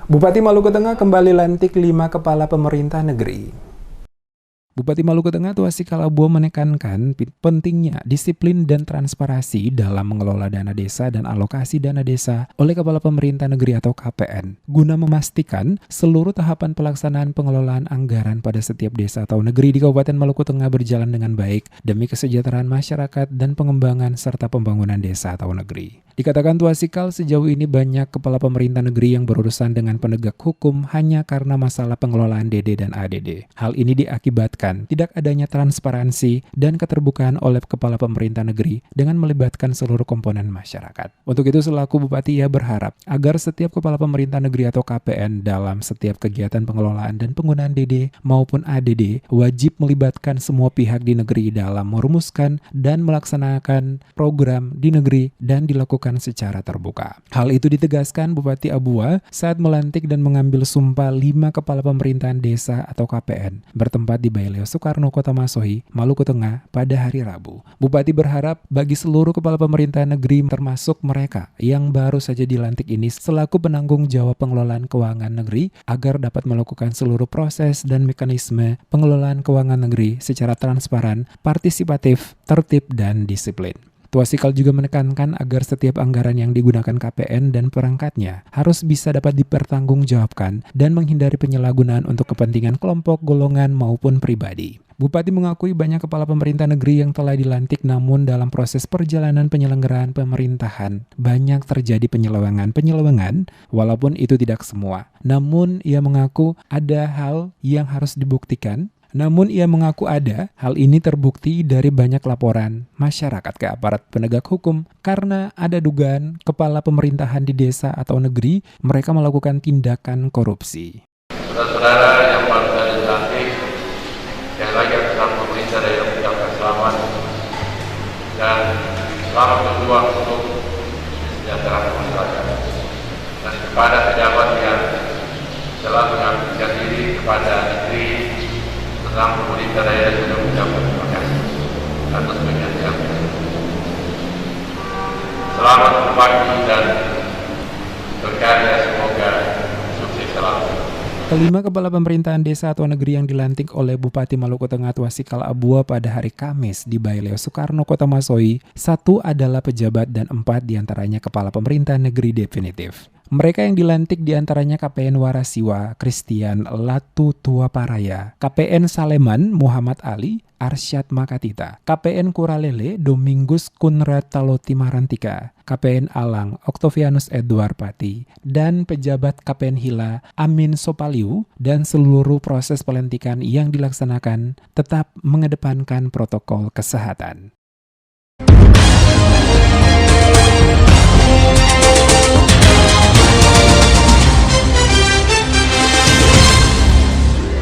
Bupati Maluku Tengah kembali lantik 5 kepala pemerintah negeri. Bupati Maluku Tengah Tuasikal Abuo menekankan pentingnya disiplin dan transparansi dalam mengelola dana desa dan alokasi dana desa oleh Kepala Pemerintah Negeri atau KPN, guna memastikan seluruh tahapan pelaksanaan pengelolaan anggaran pada setiap desa atau negeri di Kabupaten Maluku Tengah berjalan dengan baik demi kesejahteraan masyarakat dan pengembangan serta pembangunan desa atau negeri. Dikatakan Tuasikal, sejauh ini banyak kepala pemerintah negeri yang berurusan dengan penegak hukum hanya karena masalah pengelolaan DD dan ADD. Hal ini diakibatkan tidak adanya transparansi dan keterbukaan oleh kepala pemerintah negeri dengan melibatkan seluruh komponen masyarakat. Untuk itu, selaku Bupati, ia berharap agar setiap kepala pemerintah negeri atau KPN dalam setiap kegiatan pengelolaan dan penggunaan DD maupun ADD wajib melibatkan semua pihak di negeri dalam merumuskan dan melaksanakan program di negeri dan dilakukan secara terbuka. Hal itu ditegaskan Bupati Abuo saat melantik dan mengambil sumpah 5 kepala pemerintahan desa atau KPN bertempat di Baileo Soekarno, Kota Masohi, Maluku Tengah pada hari Rabu. Bupati berharap bagi seluruh kepala pemerintahan negeri termasuk mereka yang baru saja dilantik ini selaku penanggung jawab pengelolaan keuangan negeri agar dapat melakukan seluruh proses dan mekanisme pengelolaan keuangan negeri secara transparan, partisipatif, tertib, dan disiplin. Tuasikal juga menekankan agar setiap anggaran yang digunakan KPN dan perangkatnya harus bisa dapat dipertanggungjawabkan dan menghindari penyalahgunaan untuk kepentingan kelompok, golongan, maupun pribadi. Bupati mengakui banyak kepala pemerintah negeri yang telah dilantik, namun dalam proses perjalanan penyelenggaraan pemerintahan banyak terjadi penyelewengan walaupun itu tidak semua. Namun ia mengaku ada hal yang harus dibuktikan. Hal ini terbukti dari banyak laporan masyarakat ke aparat penegak hukum karena ada dugaan kepala pemerintahan di desa atau negeri mereka melakukan tindakan korupsi. Saudara-saudara yang baru saja dilantik, yang lagi atas pemerintah daerah mengucapkan selamat dan selamat berjuang untuk kesejahteraan masyarakat. Dan kepada pejabat yang telah mengabdikan diri kepada negeri dalam pemerintah daerah juga mengucapkan terima kasih atas pengertiannya. Selamat berbagi dan berkarya, semoga sukses selalu. Kelima kepala pemerintahan desa atau negeri yang dilantik oleh Bupati Maluku Tengah Tuasikal Abuo pada hari Kamis di Baileo Soekarno, Kota Masohi, 1 adalah pejabat dan 4 diantaranya kepala pemerintahan negeri definitif. Mereka yang dilantik diantaranya KPN Warasiwa Christian Latu Tua Paraya, KPN Saleman Muhammad Ali Arsyad Makatita, KPN Kuralele Domingus Kunrad Taloti Marantika, KPN Alang Octavianus Edward Pati, dan pejabat KPN Hila Amin Sopaliu, dan seluruh proses pelantikan yang dilaksanakan tetap mengedepankan protokol kesehatan.